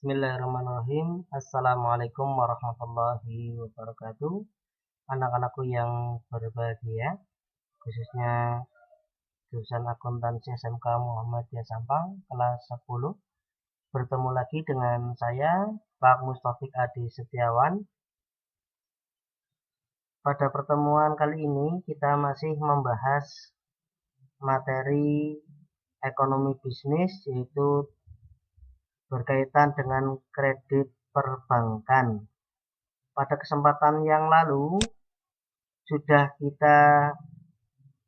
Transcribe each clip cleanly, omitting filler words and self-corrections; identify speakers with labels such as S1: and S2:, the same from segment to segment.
S1: Bismillahirrahmanirrahim. Assalamualaikum warahmatullahi wabarakatuh. Anak-anakku yang berbahagia, khususnya jurusan akuntansi SMK Muhammadiyah Sampang kelas 10. Bertemu lagi dengan saya, Pak Mustafik Adi Setiawan. Pada pertemuan kali ini kita masih membahas materi ekonomi bisnis, yaitu berkaitan dengan kredit perbankan. Pada kesempatan yang lalu sudah kita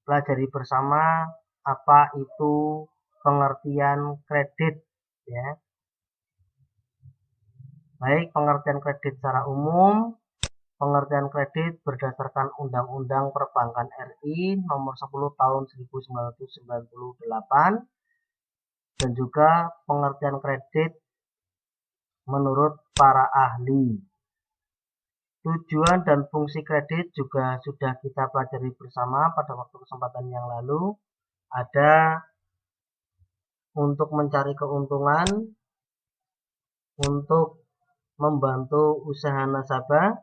S1: pelajari bersama apa itu pengertian kredit, ya. Baik pengertian kredit secara umum, pengertian kredit berdasarkan Undang-Undang Perbankan RI Nomor 10 Tahun 1998, dan juga pengertian kredit menurut para ahli. Tujuan dan fungsi kredit juga sudah kita pelajari bersama pada waktu kesempatan yang lalu. Ada untuk mencari keuntungan, untuk membantu usaha nasabah,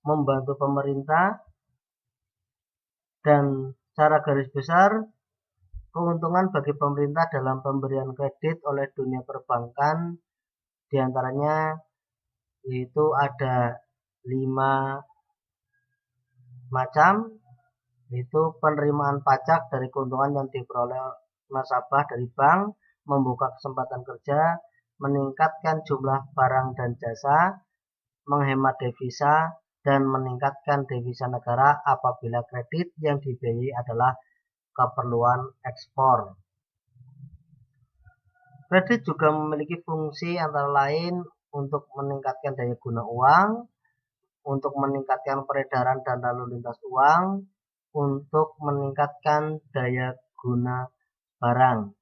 S1: membantu pemerintah, dan secara garis besar keuntungan bagi pemerintah dalam pemberian kredit oleh dunia perbankan diantaranya yaitu ada 5 macam, yaitu penerimaan pajak dari keuntungan yang diperoleh nasabah dari bank, membuka kesempatan kerja, meningkatkan jumlah barang dan jasa, menghemat devisa, dan meningkatkan devisa negara apabila kredit yang dibiayai adalah keperluan ekspor. Kredit juga memiliki fungsi antara lain untuk meningkatkan daya guna uang, untuk meningkatkan peredaran dan lalu lintas uang, untuk meningkatkan daya guna barang,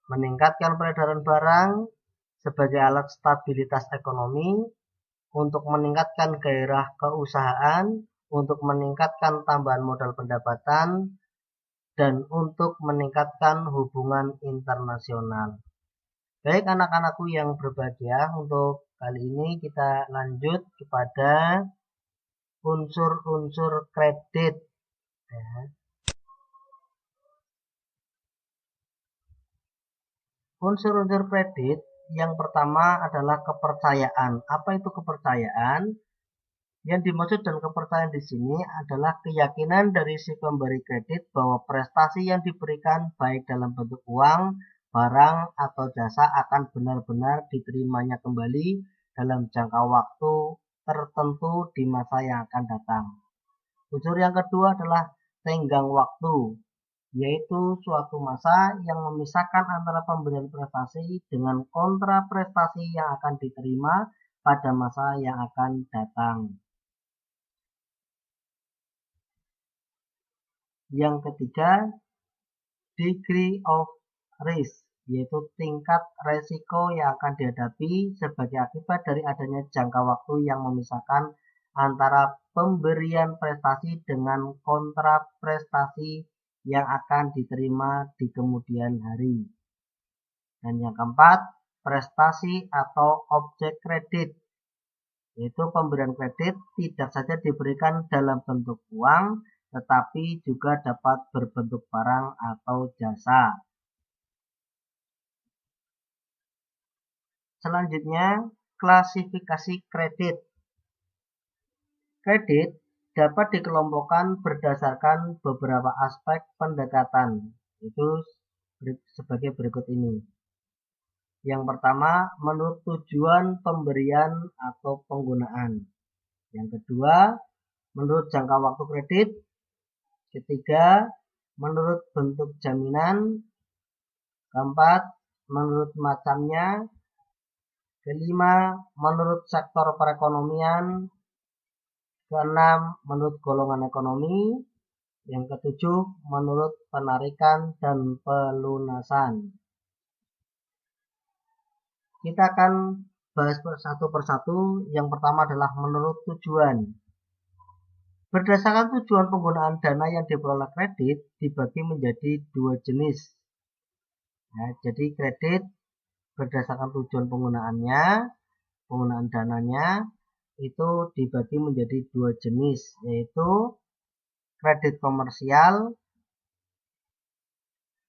S1: meningkatkan peredaran barang sebagai alat stabilitas ekonomi, untuk meningkatkan gairah keusahaan, untuk meningkatkan tambahan modal pendapatan, dan untuk meningkatkan hubungan internasional. Baik anak-anakku yang berbahagia, untuk kali ini kita lanjut kepada unsur-unsur kredit. Unsur-unsur kredit yang pertama adalah kepercayaan. Apa itu kepercayaan? Yang dimaksud dengan kepercayaan di sini adalah keyakinan dari si pemberi kredit bahwa prestasi yang diberikan baik dalam bentuk uang, barang, atau jasa akan benar-benar diterimanya kembali dalam jangka waktu tertentu di masa yang akan datang. Unsur yang kedua adalah tenggang waktu, yaitu suatu masa yang memisahkan antara pemberian prestasi dengan kontra prestasi yang akan diterima pada masa yang akan datang. Yang ketiga, degree of risk, yaitu tingkat resiko yang akan dihadapi sebagai akibat dari adanya jangka waktu yang memisahkan antara pemberian prestasi dengan kontra prestasi yang akan diterima di kemudian hari. Dan yang keempat, prestasi atau objek kredit, yaitu pemberian kredit tidak saja diberikan dalam bentuk uang, tetapi juga dapat berbentuk barang atau jasa. Selanjutnya, klasifikasi kredit. Kredit dapat dikelompokkan berdasarkan beberapa aspek pendekatan, yaitu sebagai berikut ini. Yang pertama, menurut tujuan pemberian atau penggunaan. Yang kedua, menurut jangka waktu kredit. Ketiga, menurut bentuk jaminan. Keempat, menurut macamnya. Kelima, menurut sektor perekonomian. Keenam, menurut golongan ekonomi. Yang ketujuh, menurut penarikan dan pelunasan. Kita akan bahas satu persatu. Yang pertama adalah menurut tujuan. Berdasarkan tujuan penggunaan dana yang diperoleh kredit dibagi menjadi 2 jenis. Nah, jadi kredit berdasarkan tujuan penggunaannya, penggunaan dananya itu dibagi menjadi dua jenis, yaitu kredit komersial,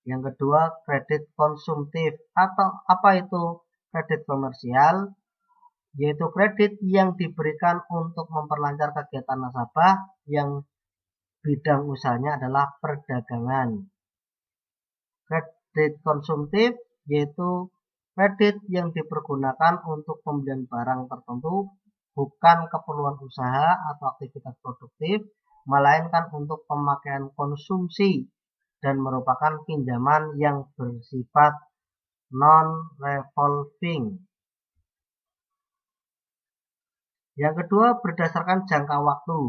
S1: yang kedua kredit konsumtif. Atau apa itu kredit komersial? Yaitu kredit yang diberikan untuk memperlancar kegiatan nasabah yang bidang usahanya adalah perdagangan. Kredit konsumtif yaitu kredit yang dipergunakan untuk pembelian barang tertentu, bukan keperluan usaha atau aktivitas produktif, melainkan untuk pemakaian konsumsi dan merupakan pinjaman yang bersifat non-revolving. Yang kedua, berdasarkan jangka waktu.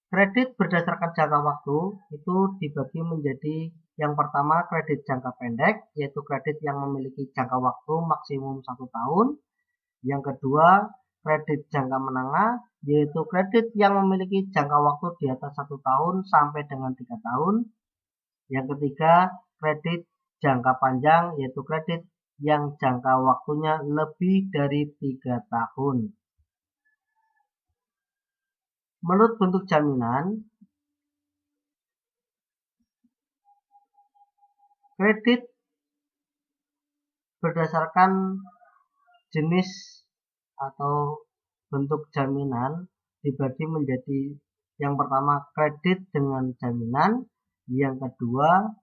S1: Kredit berdasarkan jangka waktu itu dibagi menjadi yang pertama kredit jangka pendek, yaitu kredit yang memiliki jangka waktu maksimum 1 tahun. Yang kedua, kredit jangka menengah, yaitu kredit yang memiliki jangka waktu di atas 1 tahun sampai dengan 3 tahun. Yang ketiga, kredit jangka panjang, yaitu kredit yang jangka waktunya lebih dari 3 tahun. Menurut bentuk jaminan, kredit berdasarkan jenis atau bentuk jaminan dibagi menjadi yang pertama kredit dengan jaminan, yang kedua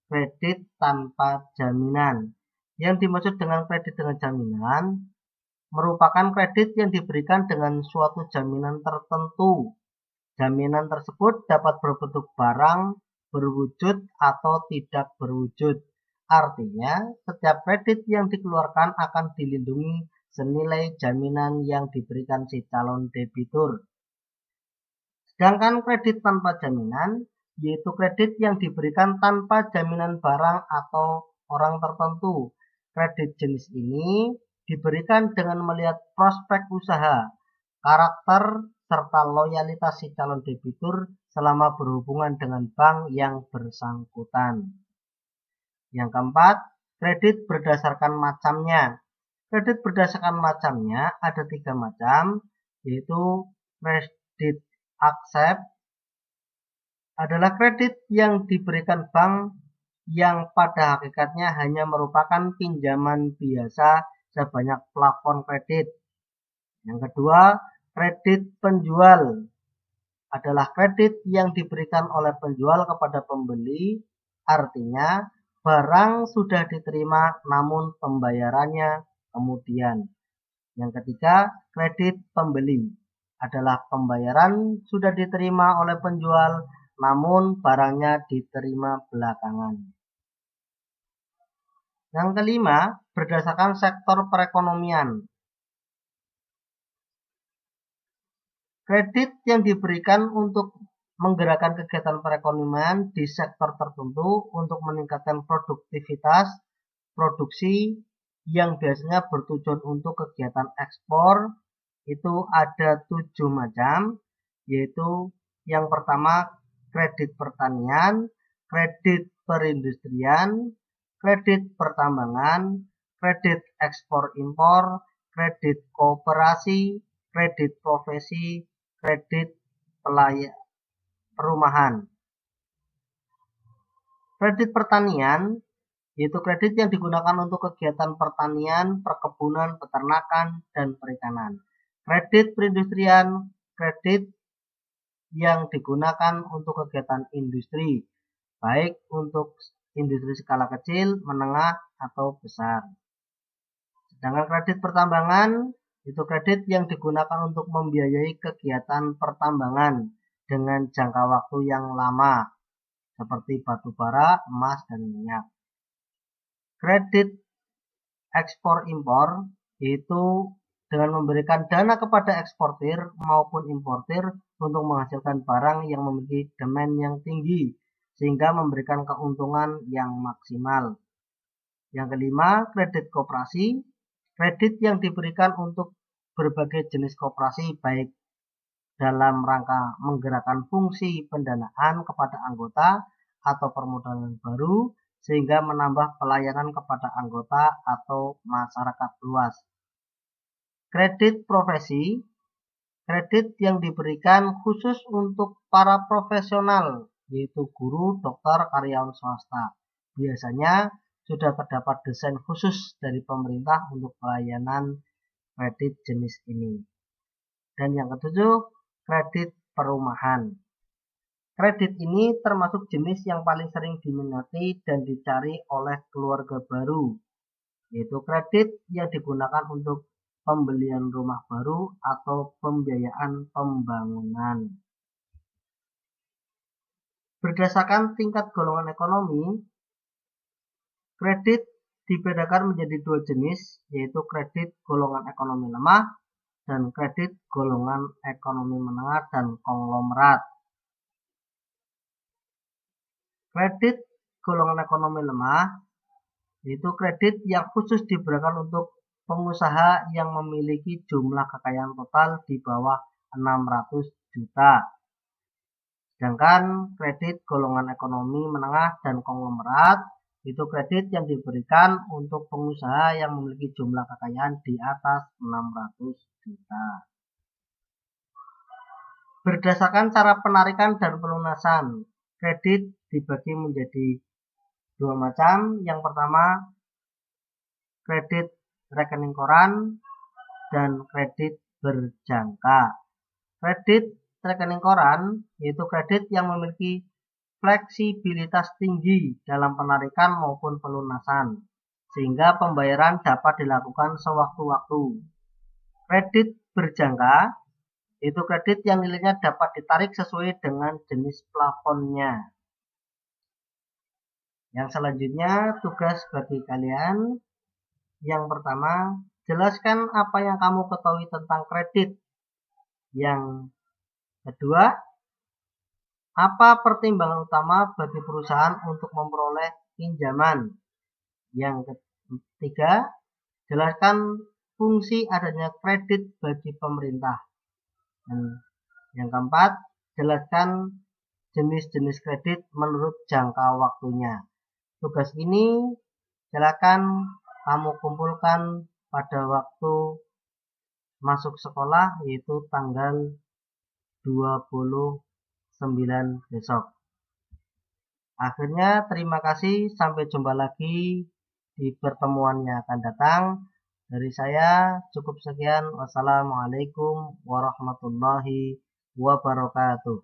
S1: kredit tanpa jaminan. Yang dimaksud dengan kredit dengan jaminan merupakan kredit yang diberikan dengan suatu jaminan tertentu. Jaminan tersebut dapat berbentuk barang, berwujud atau tidak berwujud. Artinya, setiap kredit yang dikeluarkan akan dilindungi senilai jaminan yang diberikan si calon debitur. Sedangkan kredit tanpa jaminan, yaitu kredit yang diberikan tanpa jaminan barang atau orang tertentu. Kredit jenis ini diberikan dengan melihat prospek usaha, karakter, serta loyalitas si calon debitur selama berhubungan dengan bank yang bersangkutan. Yang keempat, kredit berdasarkan macamnya. Kredit berdasarkan macamnya ada 3 macam, yaitu kredit accept adalah kredit yang diberikan bank yang pada hakikatnya hanya merupakan pinjaman biasa sebanyak plafon kredit. Yang kedua, kredit penjual adalah kredit yang diberikan oleh penjual kepada pembeli, artinya barang sudah diterima namun pembayarannya kemudian. Yang ketiga, kredit pembeli adalah pembayaran sudah diterima oleh penjual namun barangnya diterima belakangan. Yang kelima, berdasarkan sektor perekonomian. Kredit yang diberikan untuk menggerakkan kegiatan perekonomian di sektor tertentu untuk meningkatkan produktivitas produksi yang biasanya bertujuan untuk kegiatan ekspor itu ada 7 macam, yaitu yang pertama kredit pertanian, kredit perindustrian, kredit pertambangan, kredit ekspor impor, kredit koperasi, kredit profesi, kredit perumahan. Kredit pertanian yaitu kredit yang digunakan untuk kegiatan pertanian, perkebunan, peternakan, dan perikanan. Kredit perindustrian, kredit yang digunakan untuk kegiatan industri, baik untuk industri skala kecil, menengah, atau besar. Sedangkan kredit pertambangan itu kredit yang digunakan untuk membiayai kegiatan pertambangan dengan jangka waktu yang lama, seperti batu bara, emas, dan minyak. Kredit ekspor impor itu dengan memberikan dana kepada eksportir maupun importir untuk menghasilkan barang yang memiliki demand yang tinggi sehingga memberikan keuntungan yang maksimal. Yang kelima, kredit koperasi, kredit yang diberikan untuk berbagai jenis koperasi baik dalam rangka menggerakkan fungsi pendanaan kepada anggota atau permodalan baru sehingga menambah pelayanan kepada anggota atau masyarakat luas. Kredit profesi, kredit yang diberikan khusus untuk para profesional, yaitu guru, dokter, karyawan swasta. Biasanya sudah terdapat desain khusus dari pemerintah untuk pelayanan kredit jenis ini. Dan yang ketujuh, kredit perumahan. Kredit ini termasuk jenis yang paling sering diminati dan dicari oleh keluarga baru, yaitu kredit yang digunakan untuk pembelian rumah baru atau pembiayaan pembangunan. Berdasarkan tingkat golongan ekonomi, kredit dibedakan menjadi dua jenis, yaitu kredit golongan ekonomi lemah dan kredit golongan ekonomi menengah dan konglomerat. Kredit golongan ekonomi lemah yaitu kredit yang khusus diberikan untuk pengusaha yang memiliki jumlah kekayaan total di bawah 600 juta. Sedangkan kredit golongan ekonomi menengah dan konglomerat itu kredit yang diberikan untuk pengusaha yang memiliki jumlah kekayaan di atas 600 juta. Berdasarkan cara penarikan dan pelunasan, kredit dibagi menjadi dua macam. Yang pertama, kredit rekening koran dan kredit berjangka. Kredit rekening koran yaitu kredit yang memiliki fleksibilitas tinggi dalam penarikan maupun pelunasan, sehingga pembayaran dapat dilakukan sewaktu-waktu. Kredit berjangka itu kredit yang nilainya dapat ditarik sesuai dengan jenis plafonnya. Yang selanjutnya, tugas bagi kalian. Yang pertama, jelaskan apa yang kamu ketahui tentang kredit. Yang kedua, apa pertimbangan utama bagi perusahaan untuk memperoleh pinjaman? Yang ketiga, jelaskan fungsi adanya kredit bagi pemerintah. Dan yang keempat, jelaskan jenis-jenis kredit menurut jangka waktunya. Tugas ini silakan kamu kumpulkan pada waktu masuk sekolah, yaitu tanggal 29 besok. Akhirnya terima kasih, sampai jumpa lagi di pertemuan yang akan datang. Dari saya cukup sekian. Wassalamualaikum warahmatullahi wabarakatuh.